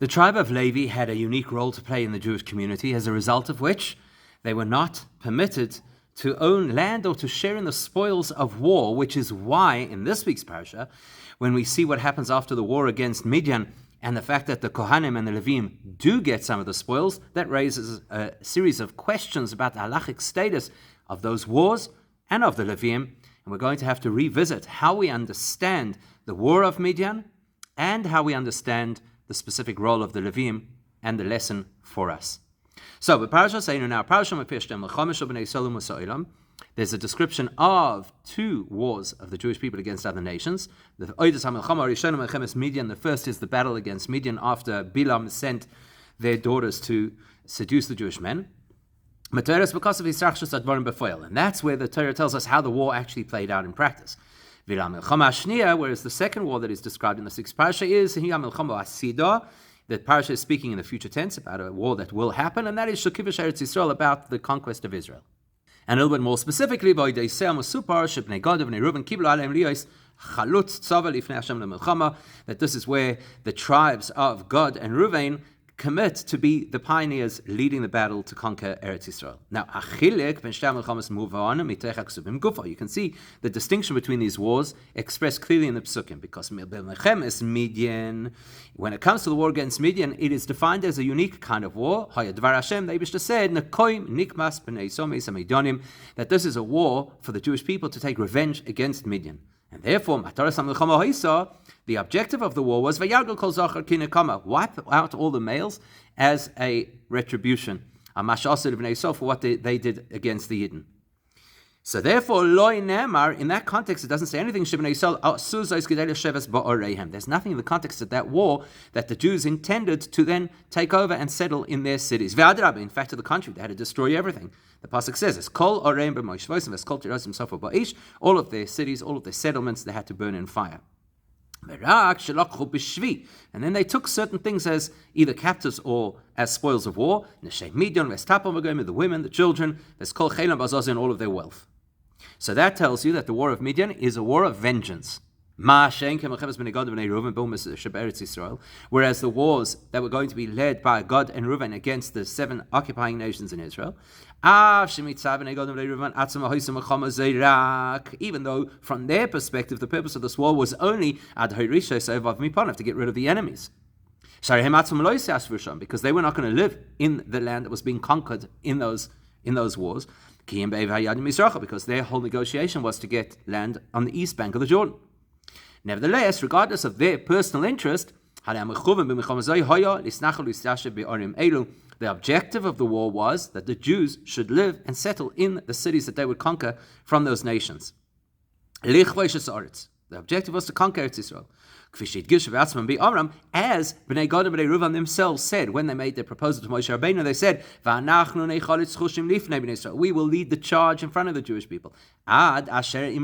The tribe of Levi had a unique role to play in the Jewish community, as a result of which they were not permitted to own land or to share in the spoils of war, which is why in this week's parasha, when we see what happens after the war against Midian and the fact that the Kohanim and the Levim do get some of the spoils, that raises a series of questions about the halachic status of those wars and of the Levim, and we're going to have to revisit how we understand the war of Midian and how we understand the specific role of the Levim and the lesson for us. So, there's a description of two wars of the Jewish people against other nations. The first is the battle against Midian after Bilam sent their daughters to seduce the Jewish men. And that's where the Torah tells us how the war actually played out in practice. Whereas the second war that is described in the sixth parasha is that parasha is speaking in the future tense about a war that will happen, and that is Shekivish Eretz Yisrael, about the conquest of Israel. And a little bit more specifically, that this is where the tribes of Gad and Reuven commit to be the pioneers leading the battle to conquer Eretz Yisrael. Now, you can see the distinction between these wars expressed clearly in the Psukim, because when it comes to the war against Midian, it is defined as a unique kind of war. Hashem, the Eibishter said, that this is a war for the Jewish people to take revenge against Midian. And therefore, the objective of the war was wipe out all the males as a retribution, for what they did against the Yidden. So therefore, in that context, it doesn't say anything. There's nothing in the context of that war that the Jews intended to then take over and settle in their cities. In fact, to the contrary, they had to destroy everything. The pasuk says, all of their cities, all of their settlements, they had to burn in fire. And then they took certain things as either captives or as spoils of war. The women, the children, and all of their wealth. So that tells you that the war of Midian is a war of vengeance. Whereas the wars that were going to be led by Gad and Reuven against the 7 occupying nations in Israel, even though from their perspective the purpose of this war was only to get rid of the enemies, because they were not going to live in the land that was being conquered in those wars, because their whole negotiation was to get land on the east bank of the Jordan. Nevertheless, regardless of their personal interest, the objective of the war was that the Jews should live and settle in the cities that they would conquer from those nations. The objective was to conquer Eretz Yisrael. As Bnei Gad and Bnei Reuven themselves said when they made their proposal to Moshe Rabbeinu, they said, we will lead the charge in front of the Jewish people until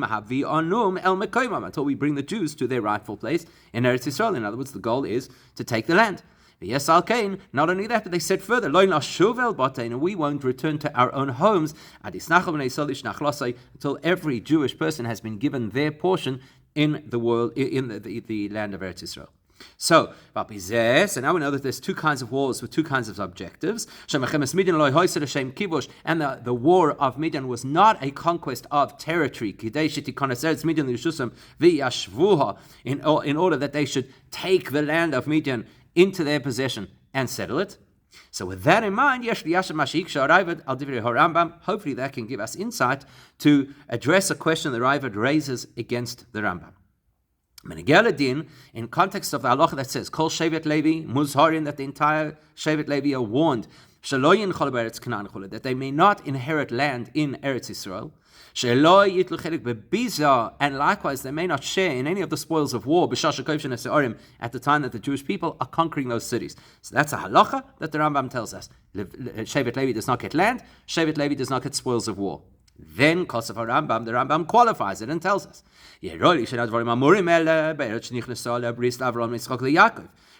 we bring the Jews to their rightful place in Eretz Yisrael. In other words, the goal is to take the land. Yes, Alkain. Not only that, but they said further, we won't return to our own homes until every Jewish person has been given their portion in the world, in the land of Eretz Yisrael. So now we know that there's two kinds of wars with two kinds of objectives. And the war of Midian was not a conquest of territory, in order that they should take the land of Midian into their possession and settle it. So with that in mind, hopefully that can give us insight to address a question the Ravad raises against the Rambam. In context of the halacha that says, Kol Shevet Levi, Muzharin, that the entire Shevet Levi are warned, that they may not inherit land in Eretz Yisrael, and likewise they may not share in any of the spoils of war at the time that the Jewish people are conquering those cities. So that's a halacha that the Rambam tells us. Shevet Levi does not get land, Shevet Levi does not get spoils of war. Then, the Rambam qualifies it and tells us,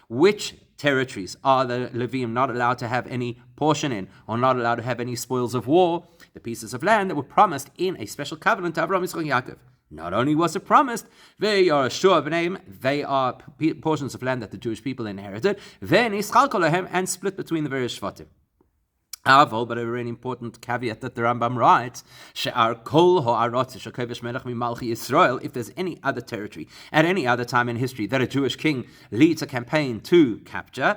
which territories are the Levim not allowed to have any portion in, or not allowed to have any spoils of war? The pieces of land that were promised in a special covenant to Avraham, Yitzchak, and Yaakov. Not only was it promised, they are sure of name, they are portions of land that the Jewish people inherited, then and split between the various shvatim. But a very important caveat that the Rambam writes, if there's any other territory at any other time in history that a Jewish king leads a campaign to capture,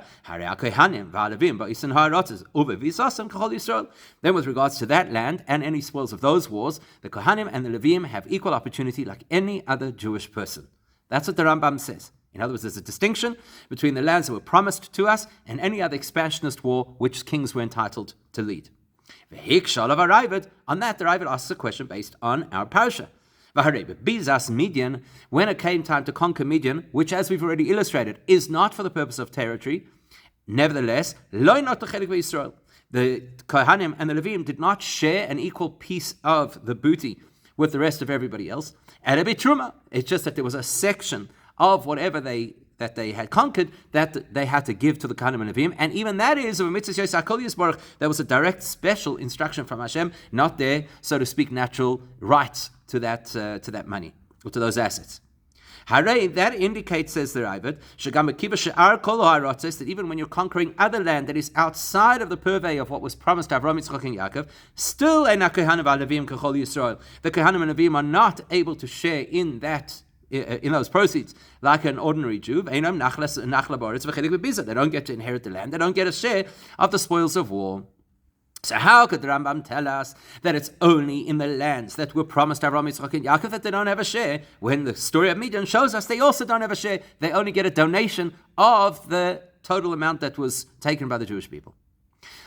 then with regards to that land and any spoils of those wars, the Kohanim and the Levim have equal opportunity like any other Jewish person. That's what the Rambam says. In other words, there's a distinction between the lands that were promised to us and any other expansionist war which kings were entitled to lead. On that, the Ravid asks a question based on our parasha. When it came time to conquer Midian, which, as we've already illustrated, is not for the purpose of territory, nevertheless, the Kohanim and the Levim did not share an equal piece of the booty with the rest of everybody else. It's just that there was a section of whatever that they had conquered, that they had to give to the Kohanim and Levim, and even that is of a mitzvah yosar kol yisborach. There was a direct special instruction from Hashem, not their, so to speak, natural rights to that money or to those assets. That indicates, says the Ravid, that even when you're conquering other land that is outside of the purvey of what was promised to Avraham, Yitzchak, and Yaakov, still the Kohanim and Levim are not able to share in those proceeds like an ordinary Jew. They don't get to inherit the land. They don't get a share of the spoils of war. So how could the Rambam tell us that it's only in the lands that were promised to Avraham, Yitzchak, and Yaakov that they don't have a share, when the story of Midian shows us they also don't have a share? They only get a donation of the total amount that was taken by the Jewish people.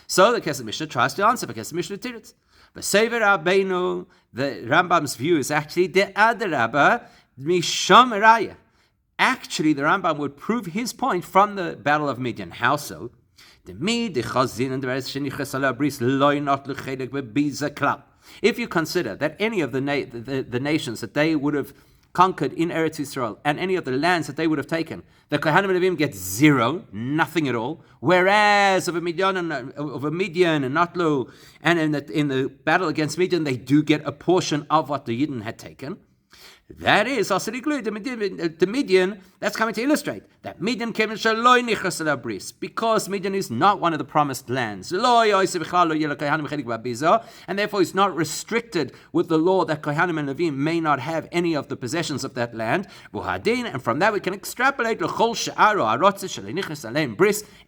So the Kesef Mishnah tries to answer, but Kesef Mishnah Tiritz. But Sever Rabbeinu, the Rambam's view is actually the Adarabba, Misham Raya. Actually, the Rambam would prove his point from the Battle of Midian. How so? If you consider that any of the nations that they would have conquered in Eretz Yisrael and any of the lands that they would have taken, the Kohanim and Levim get zero, nothing at all. Whereas of a Midian and Natlu, and in the battle against Midian, they do get a portion of what the Yidden had taken. That is, the Midian, that's coming to illustrate that Midian came in because Midian is not one of the promised lands. And therefore is not restricted with the law that Kohanim and Levim may not have any of the possessions of that land. And from that we can extrapolate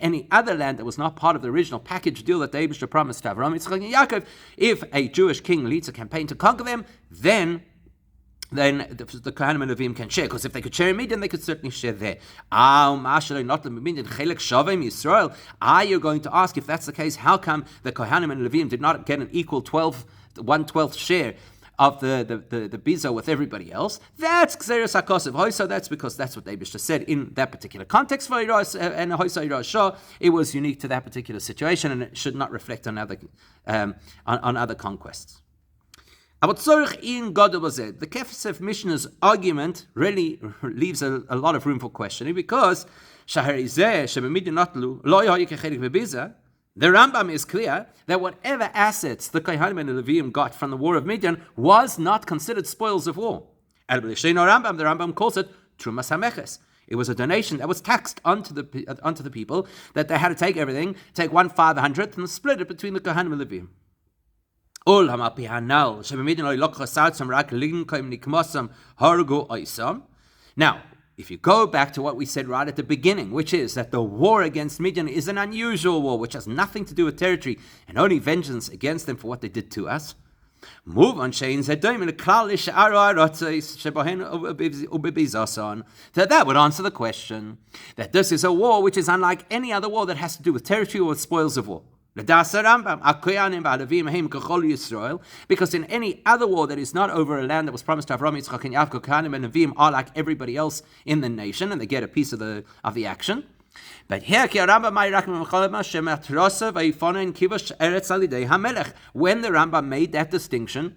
any other land that was not part of the original package deal that the Eibusha promised to Avraham, Yitzchak, and Yaakov. If a Jewish king leads a campaign to conquer them, then the Kohanim and Levim can share, because if they could share in Midian, they could certainly share there. You're going to ask, if that's the case, how come the Kohanim and Levim did not get an equal 1/12 share of the biza with everybody else? That's Gzeres HaKosev. So that's because that's what the Eibusha said in that particular context for Iros, and it was unique to that particular situation, and it should not reflect on other conquests. The Kesef Mishnah's argument really leaves a lot of room for questioning, because the Rambam is clear that whatever assets the Kohanim and the Levim got from the war of Midian was not considered spoils of war. The Rambam calls it Trumas HaMeches. It was a donation that was taxed onto the people, that they had to take everything, take 1/500th and split it between the Kohanim and Levim. Now, if you go back to what we said right at the beginning, which is that the war against Midian is an unusual war, which has nothing to do with territory and only vengeance against them for what they did to us, move on that would answer the question that this is a war which is unlike any other war that has to do with territory or with spoils of war. Because in any other war that is not over a land that was promised to Avraham, Yitzchak, and Yaakov, Kohanim and Levim are like everybody else in the nation, and they get a piece of the action. But here, when the Rambam made that distinction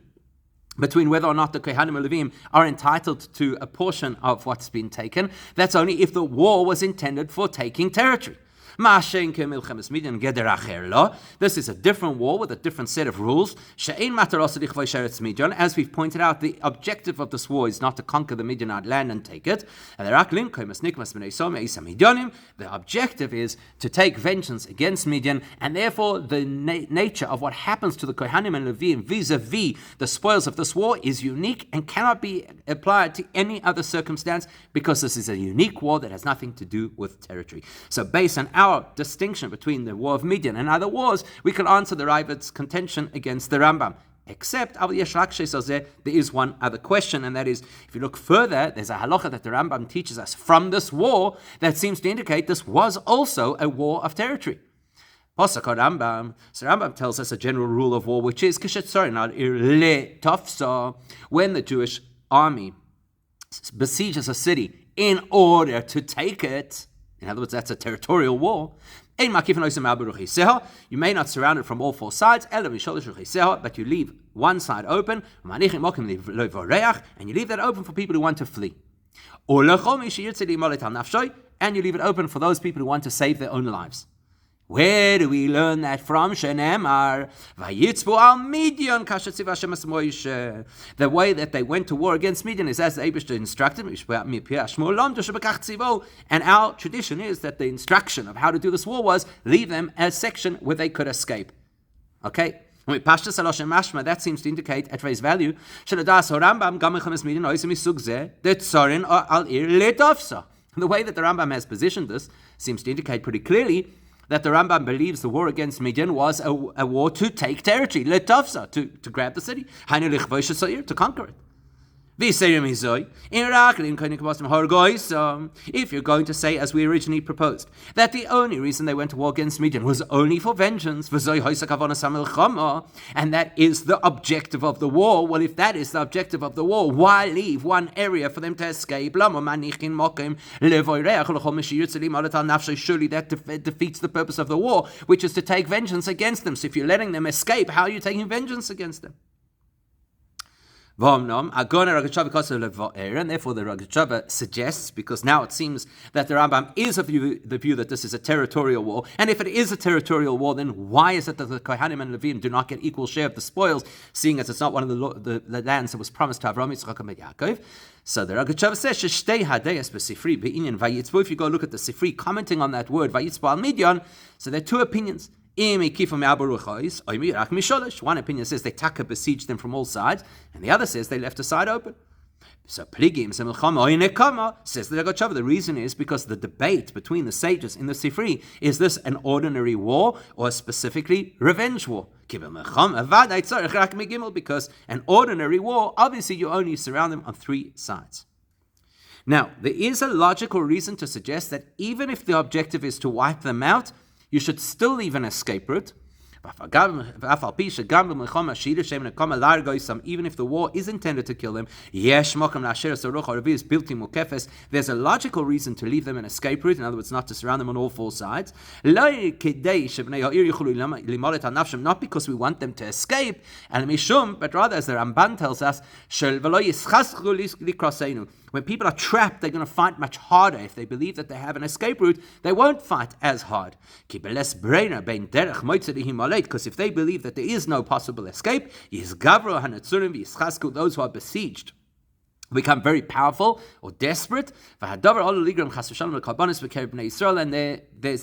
between whether or not the Kohanim and Levim are entitled to a portion of what's been taken, that's only if the war was intended for taking territory. This is a different war with a different set of rules. As we've pointed out, the objective of this war is not to conquer the Midianite land and take it. The objective is to take vengeance against Midian, and therefore the nature of what happens to the Kohanim and Levim vis-a-vis the spoils of this war is unique and cannot be applied to any other circumstance, because this is a unique war that has nothing to do with territory. So based on our distinction between the war of Midian and other wars, we can answer the Ravid's contention against the Rambam. Except, there is one other question, and that is, if you look further, there's a halacha that the Rambam teaches us from this war that seems to indicate this was also a war of territory. So Rambam tells us a general rule of war, which is, when the Jewish army besieges a city in order to take it, in other words, that's a territorial war. You may not surround it from all four sides, but you leave one side open, and you leave that open for people who want to flee. And you leave it open for those people who want to save their own lives. Where do we learn that from? Shenemar, Vayitzbu al Midian, Kashatziv Hashem as Moshe. The way that they went to war against Midian is as the Eibishter instructed, and our tradition is that the instruction of how to do this war was leave them a section where they could escape. Okay? That seems to indicate at face value the way that the Rambam has positioned this seems to indicate pretty clearly that the Rambam believes the war against Midian was a war to take territory, letafsa, to grab the city, to conquer it. If you're going to say, as we originally proposed, that the only reason they went to war against Midian was only for vengeance, and that is the objective of the war, well, if that is the objective of the war, why leave one area for them to escape? Surely that defeats the purpose of the war, which is to take vengeance against them. So if you're letting them escape, how are you taking vengeance against them? And therefore the Ragachava suggests, because now it seems that the Rambam is of the view that this is a territorial war, and if it is a territorial war, then why is it that the Kohanim and Levim do not get equal share of the spoils, seeing as it's not one of the lands that was promised to Avraham, Yitzchak, and Yaakov? So the Ragachava says, if you go look at the Sifri commenting on that word, Vayitzbu al Midian, so there are two opinions. One opinion says they taka besieged them from all sides, and the other says they left a side open. So Pligim says the Ragachava, the reason is because the debate between the sages in the Sifri, is this an ordinary war or specifically revenge war? Because an ordinary war, obviously you only surround them on three sides. Now, there is a logical reason to suggest that even if the objective is to wipe them out, you should still leave an escape route. Even if the war is intended to kill them, there's a logical reason to leave them an escape route, in other words, not to surround them on all four sides. Not because we want them to escape, but rather, as the Ramban tells us, when people are trapped, they're going to fight much harder. If they believe that they have an escape route, they won't fight as hard. Because if they believe that there is no possible escape, those who are besieged become very powerful or desperate, and there's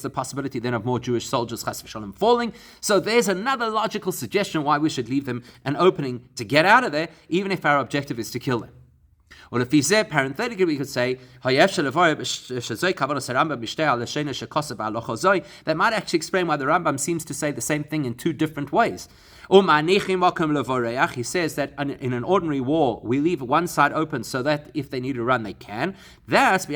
the possibility then of more Jewish soldiers falling. So there's another logical suggestion why we should leave them an opening to get out of there, even if our objective is to kill them. Or if he said, parenthetically, we could say that might actually explain why the Rambam seems to say the same thing in two different ways. He says that in an ordinary war, we leave one side open so that if they need to run, they can. That's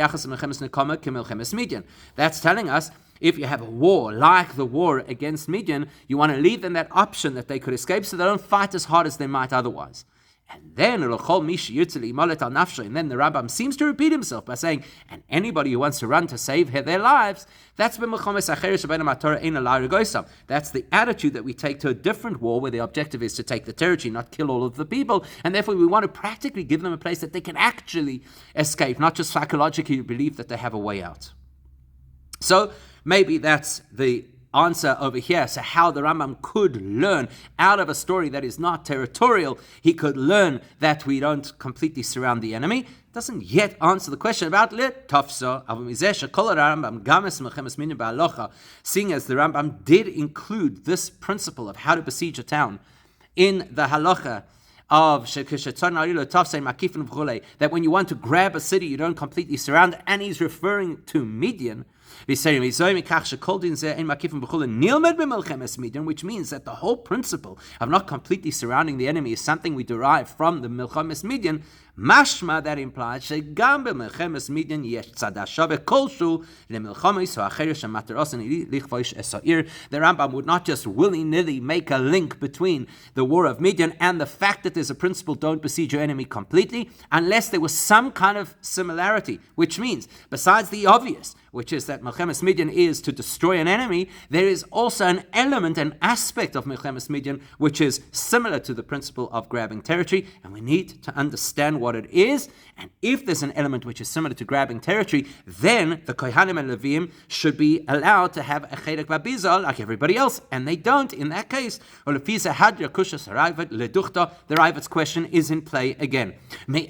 telling us, if you have a war like the war against Midian, you want to leave them that option that they could escape so they don't fight as hard as they might otherwise. And then the Rambam seems to repeat himself by saying, and anybody who wants to run to save their lives, that's the attitude that we take to a different war where the objective is to take the territory, not kill all of the people, and therefore we want to practically give them a place that they can actually escape, not just psychologically believe that they have a way out. So maybe that's the answer over here. So how the Rambam could learn out of a story that is not territorial, he could learn that we don't completely surround the enemy, doesn't yet answer the question about tafsa. Seeing as the Rambam did include this principle of how to besiege a town in the halacha of that when you want to grab a city, you don't completely surround, and he's referring to Midian, which means that the whole principle of not completely surrounding the enemy is something we derive from the Milchemes Midian. Mashma, that implies the Rambam would not just willy-nilly make a link between the war of Midian and the fact that there's a principle, don't besiege your enemy completely, unless there was some kind of similarity, which means, besides the obvious, which is that Milchemes Midian is to destroy an enemy, there is also an element, an aspect of Milchemes Midian, which is similar to the principle of grabbing territory, and we need to understand what it is. And if there's an element which is similar to grabbing territory, then the Kohanim and Levim should be allowed to have a Chelek Babizal like everybody else, and they don't in that case. The Ravid's question is in play again. Once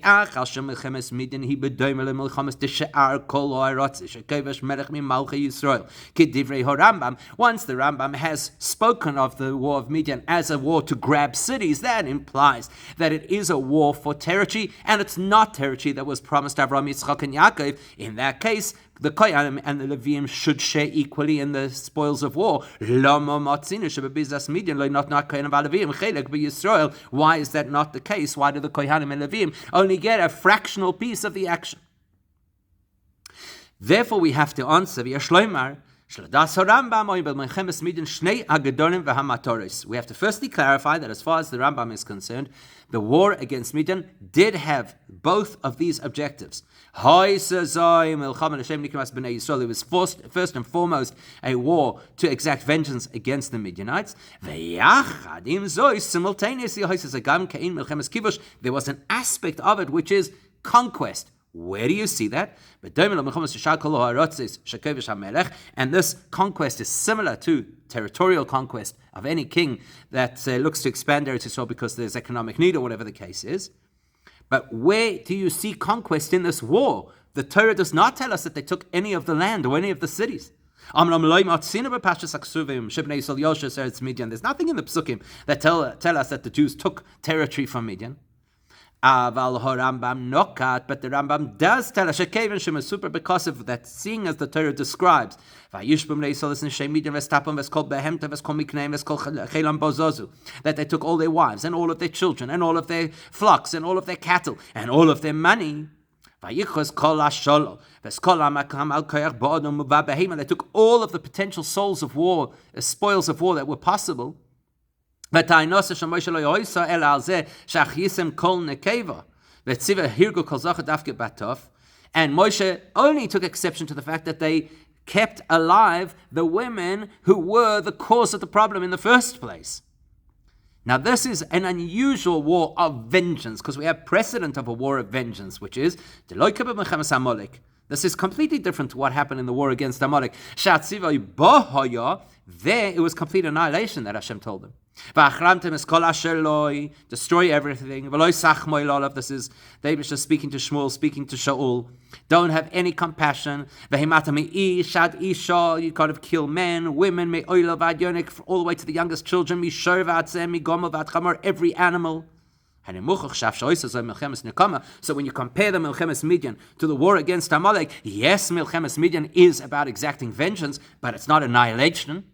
the Rambam has spoken of the war of Midian as a war to grab cities, that implies that it is a war for territory, and it's not territory that was promised Avraham, Yitzchak, and Yaakov. In that case, the Kohanim and the Levim should share equally in the spoils of war. Why is that not the case? Why do the Kohanim and Levim only get a fractional piece of the action? Therefore, we have to answer, we have to firstly clarify that as far as the Rambam is concerned, the war against Midian did have both of these objectives. It was first and foremost a war to exact vengeance against the Midianites. Simultaneously, there was an aspect of it which is conquest. Where do you see that? And this conquest is similar to territorial conquest of any king that looks to expand Eretz Yisrael because there's economic need or whatever the case is. But where do you see conquest in this war? The Torah does not tell us that they took any of the land or any of the cities. There's nothing in the Psukim that tell us that the Jews took territory from Midian. But the Rambam does tell us because of that, seeing as the Torah describes that they took all their wives and all of their children and all of their flocks and all of their cattle and all of their money. They took all of the potential souls of war, spoils of war that were possible. And Moshe only took exception to the fact that they kept alive the women who were the cause of the problem in the first place. Now, this is an unusual war of vengeance because we have precedent of a war of vengeance, which is this is completely different to what happened in the war against Amalek. There, it was complete annihilation that Hashem told them. Destroy everything. All of this is David just speaking to Shmuel, speaking to Shaul. Don't have any compassion. You gotta kill men, women, all the way to the youngest children, every animal. So when you compare the Milchemes Midian to the war against Amalek, yes, Milchemes Midian is about exacting vengeance, but it's not annihilation.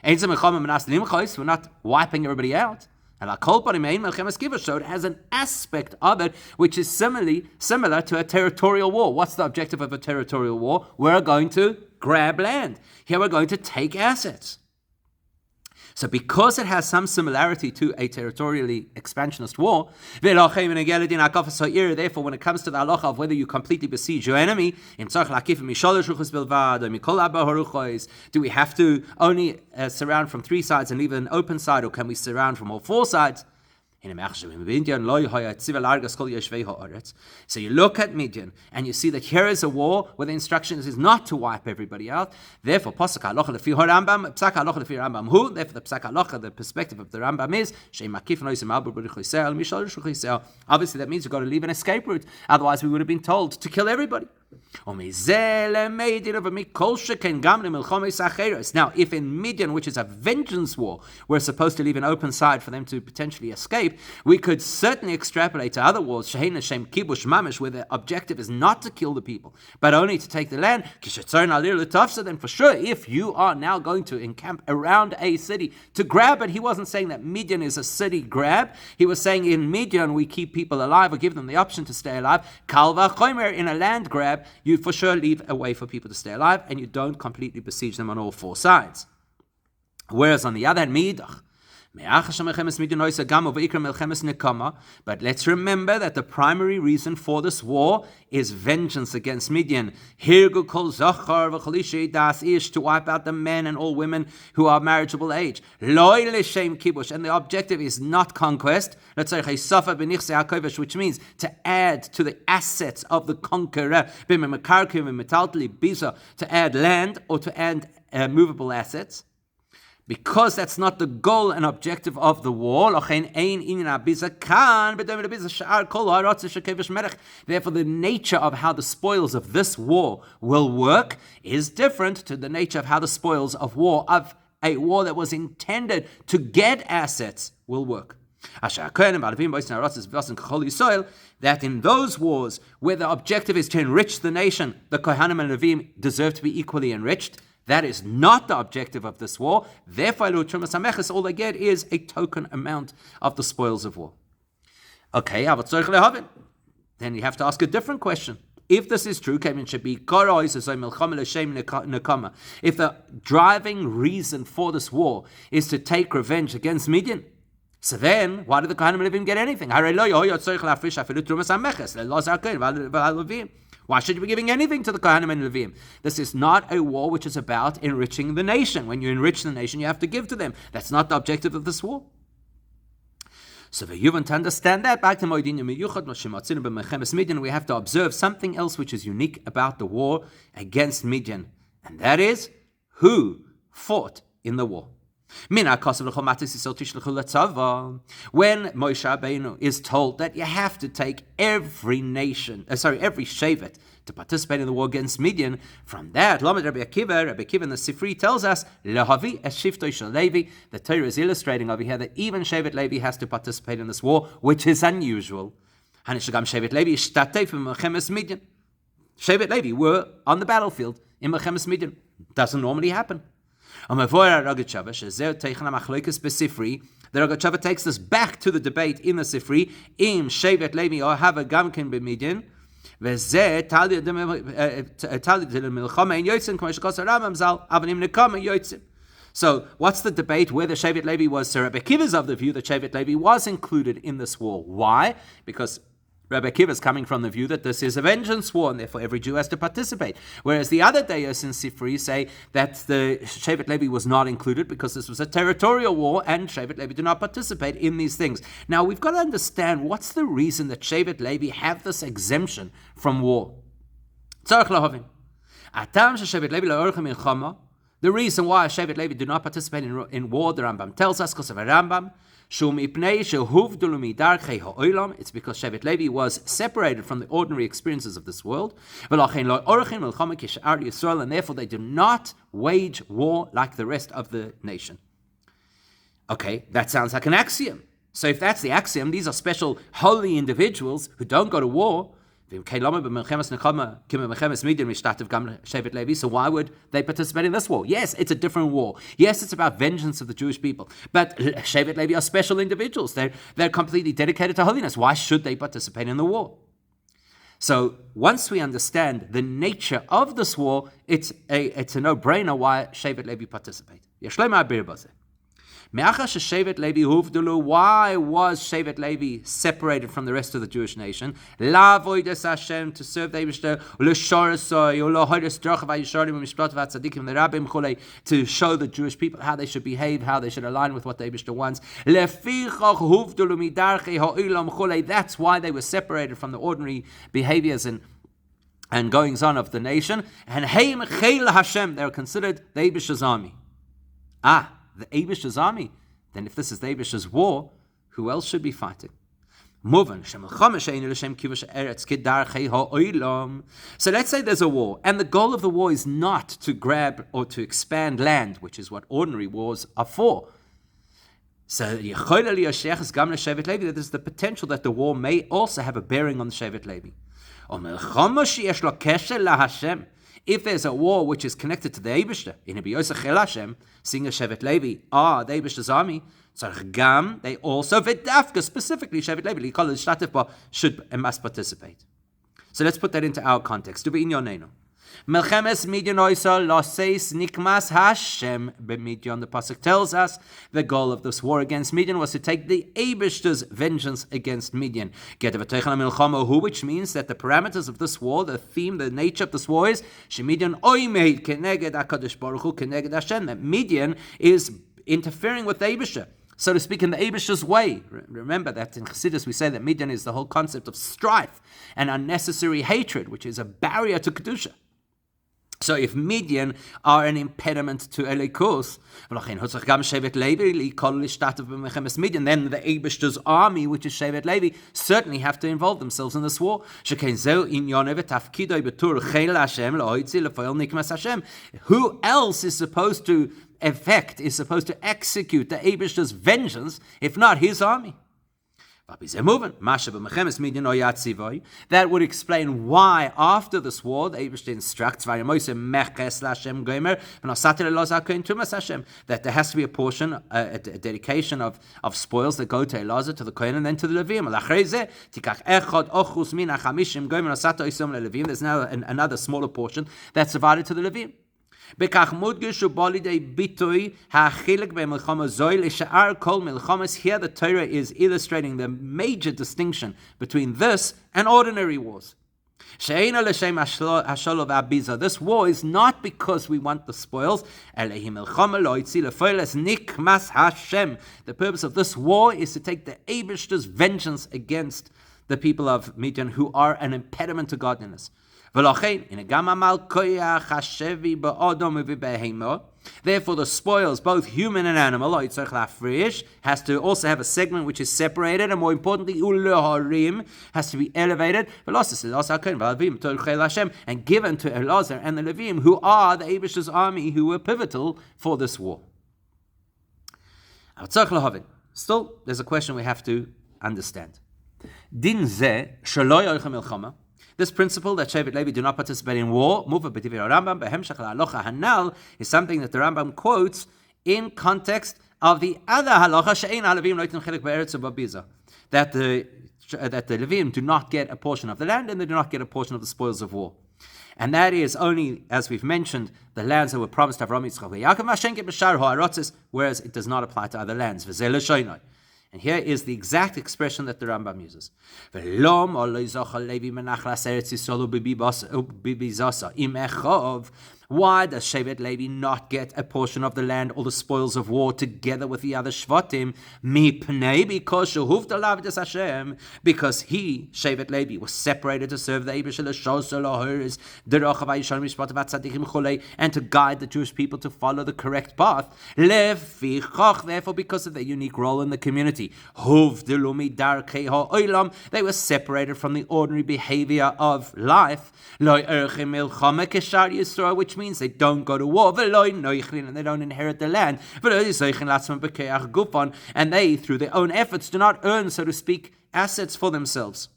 We're not wiping everybody out. And so it has an aspect of it which is similar to a territorial war. What's the objective of a territorial war? We're going to grab land. Here we're going to take assets. So because it has some similarity to a territorially expansionist war, therefore when it comes to the halacha of whether you completely besiege your enemy, do we have to only surround from 3 sides and leave an open side, or can we surround from all 4 sides? So you look at Midian and you see that here is a war where the instruction is not to wipe everybody out. Therefore, the perspective of the Rambam is obviously that means you've got to leave an escape route. Otherwise, we would have been told to kill everybody. Now, if in Midian, which is a vengeance war, we're supposed to leave an open side for them to potentially escape, we could certainly extrapolate to other wars, Shehin Hashem Kibush Mamish, where the objective is not to kill the people, but only to take the land. Then for sure, if you are now going to encamp around a city to grab it, he wasn't saying that Midian is a city grab. He was saying in Midian we keep people alive or give them the option to stay alive. Kalva Chomer, in a land grab, you for sure leave a way for people to stay alive, and you don't completely besiege them on all four sides. Whereas on the other hand, but let's remember that the primary reason for this war is vengeance against Midian. To wipe out the men and all women who are marriageable age. And the objective is not conquest, which means to add to the assets of the conqueror, to add land or to add movable assets. Because that's not the goal and objective of the war. Therefore, the nature of how the spoils of this war will work is different to the nature of how the spoils of a war that was intended to get assets will work. That in those wars where the objective is to enrich the nation, the Kohanim and Levim deserve to be equally enriched. That is not the objective of this war. Therefore, all they get is a token amount of the spoils of war. Okay, then you have to ask a different question. If this is true, if the driving reason for this war is to take revenge against Midian, so then why did the Kohanim and Levim get anything? Why should you be giving anything to the Kohanim and Levim? This is not a war which is about enriching the nation. When you enrich the nation, you have to give to them. That's not the objective of this war. So for Yuvan to understand that, back to Midian, we have to observe something else which is unique about the war against Midian, and that is who fought in the war. When Moshe Rabbeinu is told that you have to take every shevet to participate in the war against Midian, from that, Rabbi Akiva in the Sifri tells us, Lehavi es shivtoi shel Levi, the Torah is illustrating over here that even Shevet Levi has to participate in this war, which is unusual. Shevet Levi were on the battlefield in Mechemes Midian. Doesn't normally happen. The Rogatchover takes us back to the debate in the Sifri. Im Shevet Levi or have a gamkin b'Midian. So, what's the debate? Whether Shevet Levi was? So Rabbi Akiva is of the view that Shevet Levi was included in this war. Why? Because Rabbi Akiva is coming from the view that this is a vengeance war, and therefore every Jew has to participate. Whereas the other Deos in Sifri say that the Shevet Levi was not included because this was a territorial war, and Shevet Levi do not participate in these things. Now, we've got to understand what's the reason that Shevet Levi have this exemption from war. The reason why Shevet Levi do not participate in war, the Rambam tells us, because of a Rambam, it's because Shevet Levi was separated from the ordinary experiences of this world, and therefore they do not wage war like the rest of the nation. Okay, that sounds like an axiom. So if that's the axiom, these are special holy individuals who don't go to war. So why would they participate in this war? Yes, it's a different war. Yes, it's about vengeance of the Jewish people. But Shevet Levi are special individuals. They're completely dedicated to holiness. Why should they participate in the war? So once we understand the nature of this war, it's a no-brainer why Shevet Levi participate. Why was Shevet Levi separated from the rest of the Jewish nation? Hashem, to serve the Eibishter, to show the Jewish people how they should behave, how they should align with what the Eibishter wants. That's why they were separated from the ordinary behaviors and goings on of the nation. And Hashem, they were considered the Eibishter's army. The Eibishter's army. Then if this is the Eibishter's war, who else should be fighting? So let's say there's a war, and the goal of the war is not to grab or to expand land, which is what ordinary wars are for. So there's the potential that the war may also have a bearing on the Shevet Levi. If there's a war which is connected to the Eibishter, seeing as Shevet Levi are the Eibishter's army, they also, specifically Shevet Levi, should and must participate. So let's put that into our context. Melchemes Midian oisa loseis nikmas Hashem b'Midian. The pasuk tells us the goal of this war against Midian was to take the Eibishter's vengeance against Midian. Which means that the parameters of this war, the theme, the nature of this war is Shemidian oimeid keneged HaKadosh Baruch Hu keneged Hashem. That Midian is interfering with the Eibishter, so to speak, in the Eibishter's way. Remember that in Chassidus we say that Midian is the whole concept of strife and unnecessary hatred, which is a barrier to Kedusha. So if Midian are an impediment to Elikus, then the Eibishter's army, which is Shevet Levi, certainly have to involve themselves in this war. Who else is supposed to execute the Eibishter's vengeance, if not his army? That would explain why, after this war, the Eibishter instructs that there has to be a portion, a dedication of spoils that go to Elazar, to the Kohen, and then to the Levim. There's now another smaller portion that's divided to the Levim. Here the Torah is illustrating the major distinction between this and ordinary wars. This war is not because we want the spoils. The purpose of this war is to take the Eibishter's vengeance against the people of Midian who are an impediment to godliness. Therefore, the spoils, both human and animal, has to also have a segment which is separated, and more importantly, has to be elevated, and given to Elazar and the Levim, who are the Eibishter's army, who were pivotal for this war. Still, there's a question we have to understand. This principle that Shevet Levi do not participate in war, is something that the Rambam quotes in context of the other halacha that the Levim do not get a portion of the land and they do not get a portion of the spoils of war. And that is only, as we've mentioned, the lands that were promised to Avraham, Yitzchak, Yaakov, whereas it does not apply to other lands. And here is the exact expression that the Rambam uses. Why does Shevet Levi not get a portion of the land or the spoils of war together with the other Shvatim? Because he, Shevet Levi, was separated to serve the Eibishter and to guide the Jewish people to follow the correct path. Therefore, because of their unique role in the community, they were separated from the ordinary behavior of life, which means they don't go to war, and they don't inherit the land, and they, through their own efforts, do not earn, so to speak, assets for themselves.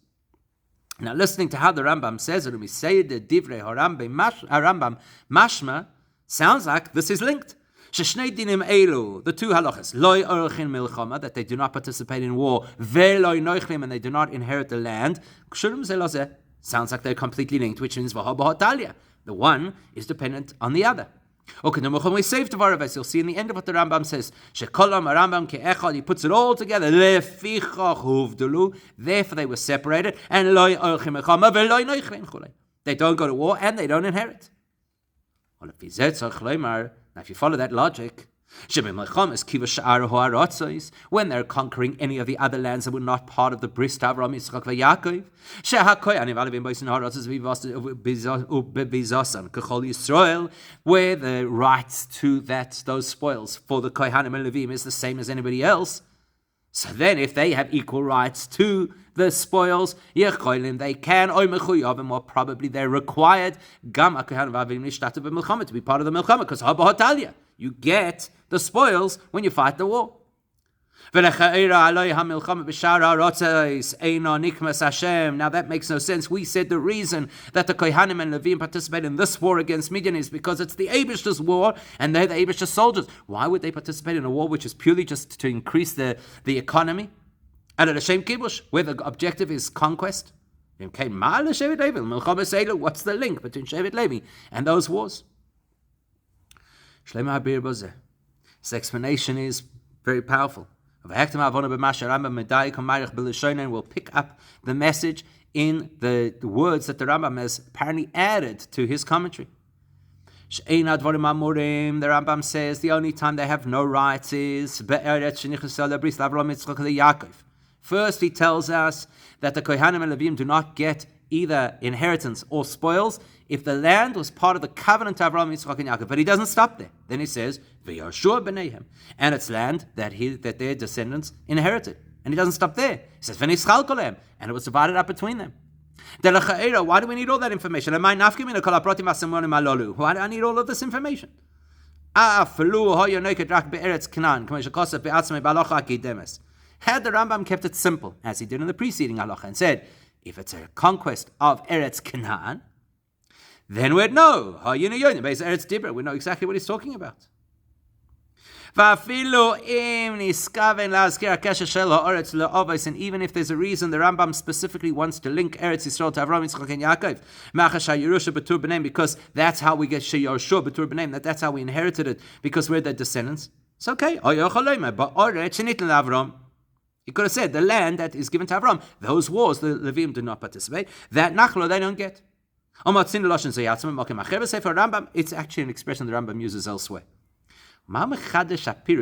Now, listening to how the Rambam says it, we say the Divrei Rambam Mashma, sounds like this is linked. The two halachas, that they do not participate in war, and they do not inherit the land, sounds like they're completely linked, which means the one is dependent on the other. Okay, we saved the Varavas. You'll see in the end of what the Rambam says. He puts it all together. Therefore, they were separated. And they don't go to war and they don't inherit. Now, if you follow that logic, when they're conquering any of the other lands that were not part of the bris to Avraham, Yitzchak, Yaakov, where the rights to those spoils for the Kohanim and Levim is the same as anybody else. So then, if they have equal rights to the spoils, they can, or probably they're required, to be part of the milchama, because you get the spoils when you fight the war. Now that makes no sense. We said the reason that the Kohanim and Levim participate in this war against Midian is because it's the Eibishter's war and they're the Eibishter's soldiers. Why would they participate in a war which is purely just to increase the economy? And at Hashem Kibush, where the objective is conquest? What's the link between Shevet Levi and those wars? His explanation is very powerful. And we'll pick up the message in the words that the Rambam has apparently added to his commentary. The Rambam says the only time they have no rights is first, he tells us that the Kohanim and Levim do not get either inheritance or spoils if the land was part of the covenant of Avraham, Yitzchak, and Yaakov. But he doesn't stop there. Then he says, "V'yashua b'neihem," and it's land that their descendants inherited. And he doesn't stop there. He says, "V'nischal kolehem," and it was divided up between them. Why do we need all that information? Why do I need all of this information? Had the Rambam kept it simple, as he did in the preceding halacha, and said, if it's a conquest of Eretz Canaan, then we'd know. We know exactly what he's talking about. And even if there's a reason the Rambam specifically wants to link Eretz Yisrael to Avraham, Yitzchak, and Yaakov, because that's how we get Sheyarshua B'tur B'neim, that's how we inherited it, because we're their descendants. It's okay. He could have said the land that is given to Avraham, those wars, the Levim do not participate. That Nachlo, they don't get. It's actually an expression the Rambam uses elsewhere.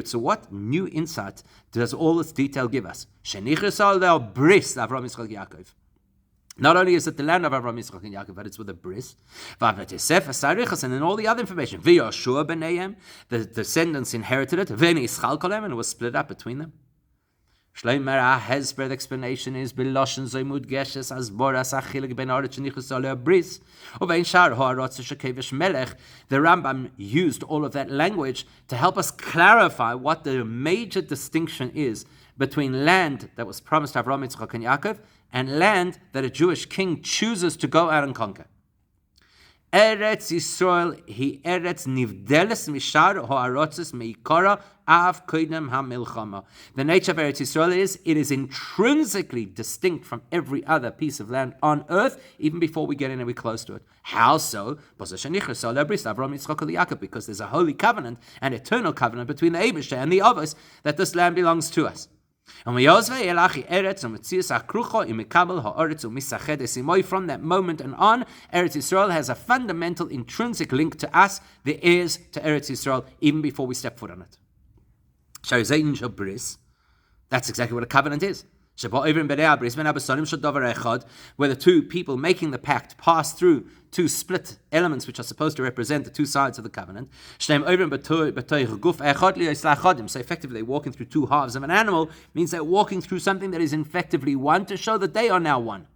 So what new insight does all this detail give us? Not only is it the land of Avraham, Yitzchak, and Yaakov, but it's with a bris. And then all the other information. The descendants inherited it. And it was split up between them. Shleimer Hezber, the explanation is Biloshen Zoimud Geshes as Boras Achilik Ben Arich Nichusale Bris. Ovein Shar Hoarotz Shekevish Melech. The Rambam used all of that language to help us clarify what the major distinction is between land that was promised to Avraham, Yitzchak, and Yaakov and land that a Jewish king chooses to go out and conquer. Eretz Yisrael, he Eretz Nivdeles Mishar Hoarotzes Meikara Av Koidem HaMilchama. The nature of Eretz Yisrael is, it is intrinsically distinct from every other piece of land on earth, even before we get anywhere close to it. How so? Because there's a holy covenant, an eternal covenant between the Eibishter and the Avos, that this land belongs to us. And from that moment and on, Eretz Yisrael has a fundamental intrinsic link to us, the heirs to Eretz Yisrael, even before we step foot on it. That's exactly what a covenant is. Where the two people making the pact pass through two split elements which are supposed to represent the two sides of the covenant. So effectively they're walking through two halves of an animal, means they're walking through something that is effectively one to show that they are now one.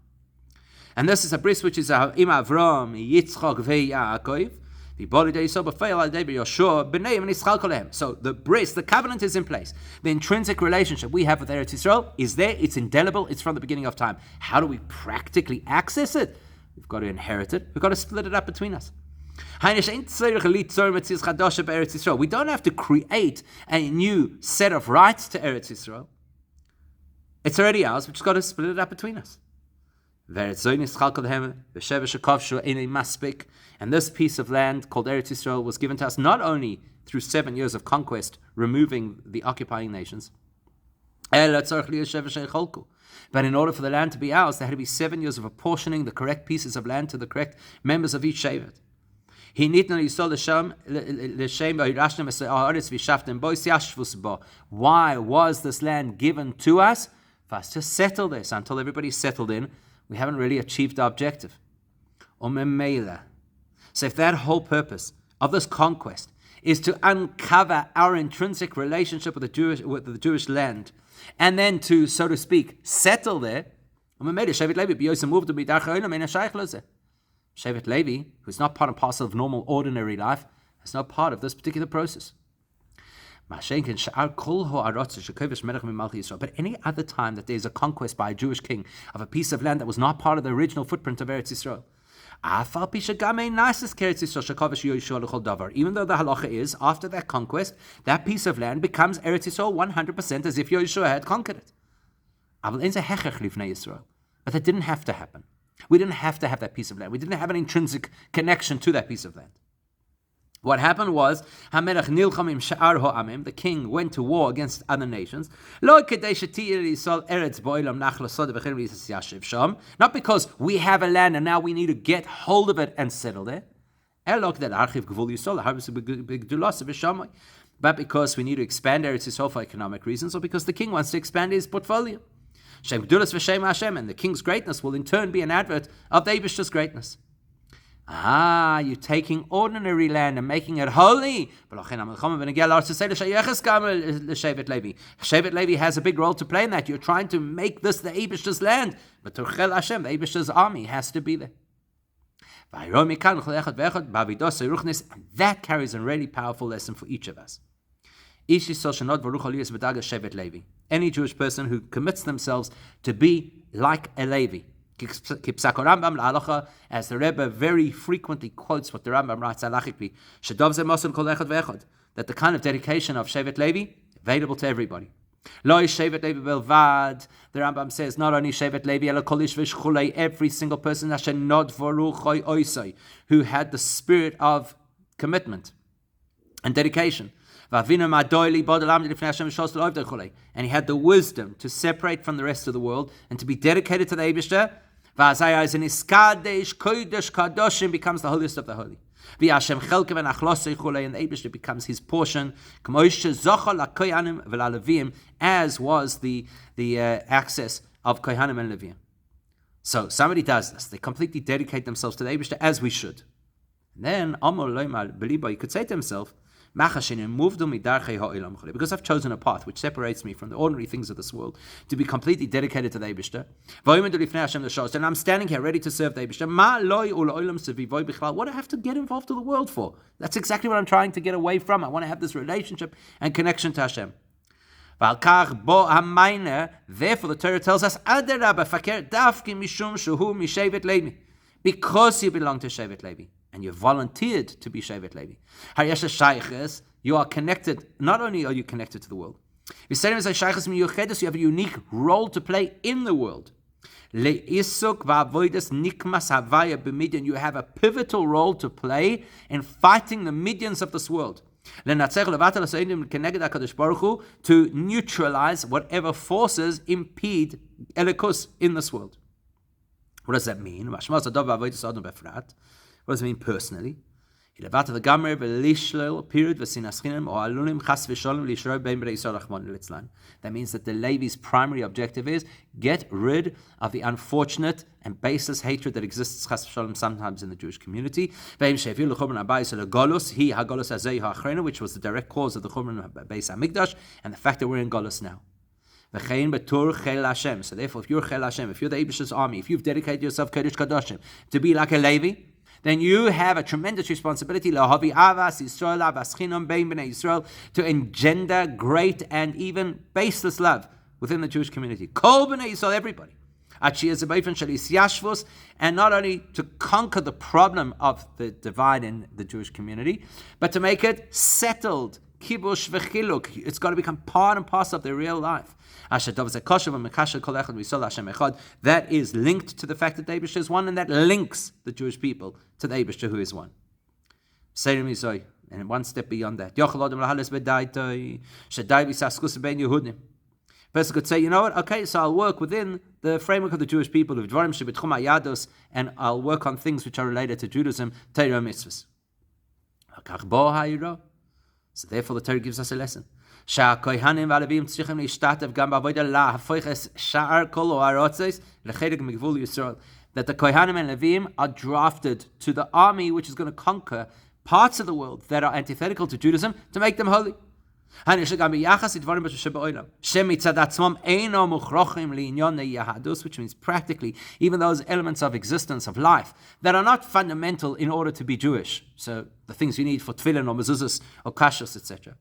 And this is a bris which is Im Avram, Yitzchak, Yaakov. So the bris, the covenant is in place. The intrinsic relationship we have with Eretz Yisrael is there, it's indelible, it's from the beginning of time. How do we practically access it? We've got to inherit it, we've got to split it up between us. We don't have to create a new set of rights to Eretz Yisrael. It's already ours, we've just got to split it up between us. And this piece of land called Eretz Yisrael was given to us not only through 7 years of conquest, removing the occupying nations, but in order for the land to be ours, there had to be 7 years of apportioning the correct pieces of land to the correct members of each shevet. Why was this land given to us? For us to settle this. Until everybody's settled in, we haven't really achieved the objective. So if that whole purpose of this conquest is to uncover our intrinsic relationship with the Jewish land, and then to, so to speak, settle there, Shevet Levi, who's not part and parcel of normal, ordinary life, is not part of this particular process. But any other time that there's a conquest by a Jewish king of a piece of land that was not part of the original footprint of Eretz Yisrael, even though the halacha is, after that conquest, that piece of land becomes Eretz Yisrael 100% as if Yeshua had conquered it. But that didn't have to happen. We didn't have to have that piece of land. We didn't have an intrinsic connection to that piece of land. What happened was, the king went to war against other nations, not because we have a land and now we need to get hold of it and settle there, but because we need to expand Eretz Yisrael for economic reasons, or because the king wants to expand his portfolio. And the king's greatness will in turn be an advert of the Eibishter's greatness. You're taking ordinary land and making it holy. Shevet Levi has a big role to play in that. You're trying to make this the Eibishter's land, but Turchel Hashem, the Eibishter's army, has to be there. And that carries a really powerful lesson for each of us. Any Jewish person who commits themselves to be like a Levi. As the Rebbe very frequently quotes what the Rambam writes halachically, that the kind of dedication of Shevet Levi available to everybody. The Rambam says not only Shevet Levi, every single person who had the spirit of commitment and dedication. And he had the wisdom to separate from the rest of the world and to be dedicated to the Eibishter. And the becomes the holiest of the holy. And the Eibishter becomes his portion, as was the access of Kohanim and Leviim. So somebody does this. They completely dedicate themselves to the Eibishter, as we should. And then, you could say to himself, because I've chosen a path which separates me from the ordinary things of this world to be completely dedicated to the Eibishter, and I'm standing here ready to serve the Eibishter. What do I have to get involved with the world for? That's exactly what I'm trying to get away from. I want to have this relationship and connection to Hashem. Therefore, the Torah tells us, because you belong to Shevet Levi, and you volunteered to be Shevet Levi. You are connected, not only are you connected to the world, you have a unique role to play in the world. You have a pivotal role to play in fighting the Midians of this world. To neutralize whatever forces impede Elikus in this world. What does that mean? What does it mean personally? That means that the Levi's primary objective is get rid of the unfortunate and baseless hatred that exists sometimes in the Jewish community, which was the direct cause of the Churban Beis Hamikdash and the fact that we're in Golus now. So therefore, if you're Chel Hashem, if you're the Eibishter's army, if you've dedicated yourself Kodesh Kadoshim to be like a Levi, then you have a tremendous responsibility to engender great and even baseless love within the Jewish community. Kol b'nei Yisrael, everybody. And not only to conquer the problem of the divide in the Jewish community, but to make it settled, kibush v'chiluk. It's got to become part and parcel of their real life. That is linked to the fact that the Eibishter is one, and that links the Jewish people to the Eibishter who is one. And one step beyond that. Person could say, you know what, okay, so I'll work within the framework of the Jewish people, and I'll work on things which are related to Judaism, Torah mitzvahs. So therefore the Torah gives us a lesson. That the Kohanim and Levim are drafted to the army which is going to conquer parts of the world that are antithetical to Judaism to make them holy. Which means practically even those elements of existence of life that are not fundamental in order to be Jewish. So the things you need for tefillin or mezuzahs or kashrus, etc.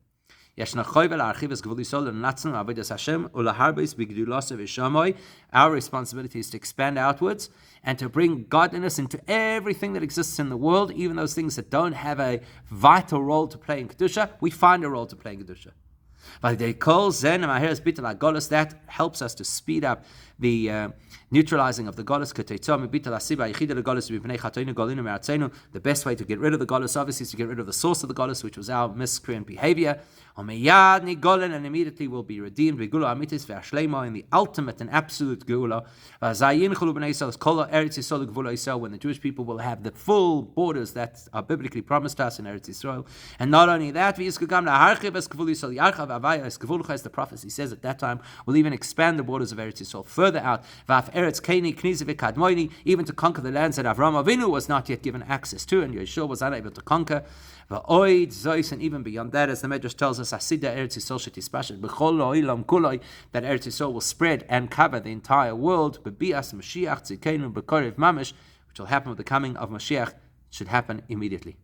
Our responsibility is to expand outwards and to bring godliness into everything that exists in the world, even those things that don't have a vital role to play in Kedusha. We find a role to play in Kedusha. That helps us to speed up the neutralizing of the Golus. The best way to get rid of the Golus, obviously, is to get rid of the source of the Golus, which was our miscreant behavior. And immediately will be redeemed in the ultimate and absolute Geula. When the Jewish people will have the full borders that are biblically promised us in Eretz Yisrael. And not only that, the prophecy says at that time, we'll even expand the borders of Eretz Yisrael further out, even to conquer the lands that Avraham Avinu was not yet given access to, and Yeshua was unable to conquer. And even beyond that, as the Medrash tells us, that Eretz Yisrael will spread and cover the entire world, which will happen with the coming of Mashiach, should happen immediately.